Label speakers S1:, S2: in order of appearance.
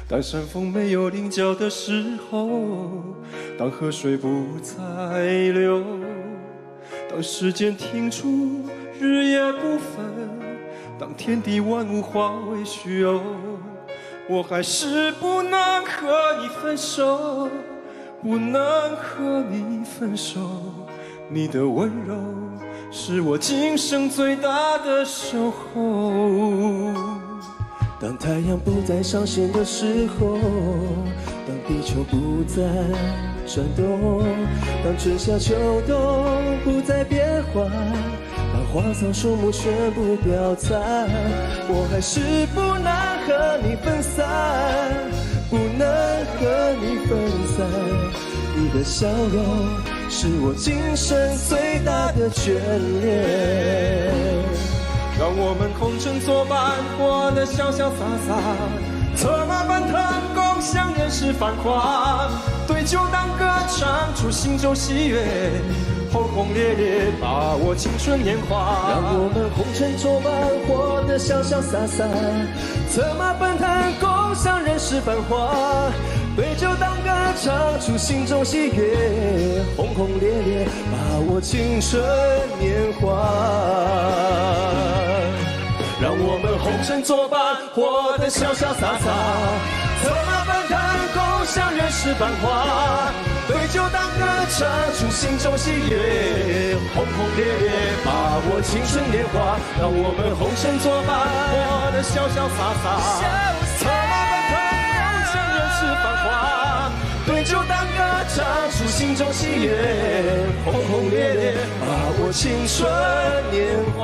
S1: 当山峰没有棱角的时候，当河水不再流，当时间停住，日夜不分，当天地万物化为虚有，我还是不能和你分手，不能和你分手。你的温柔是我今生最大的守候。当太阳不再上升的时候，当地球不再转动，当春夏秋冬不再变换，当花草树木全部凋残，我还是不能和你分散，不能和你分散。你的笑容是我今生最大的眷恋。让我们红尘作伴，活得潇潇洒洒，策马奔腾，共享人世繁华。对酒当歌，唱出心中喜悦，轰轰烈烈，把握青春年华。让我们红尘作伴，活得潇潇洒洒，策马奔腾，共享人世繁华。对酒当歌，唱出心中喜悦，轰轰烈烈，把握青春年华。让我们红尘作伴，活得潇潇洒洒，策马奔腾，共享人世繁华。对酒当歌，唱出心中喜悦，轰轰烈烈，把握青春年华。让我们红尘作伴，活得潇潇洒洒，策马奔腾，共享人世繁华。对酒当歌，唱出心中喜悦，轰轰烈烈，把握青春年华。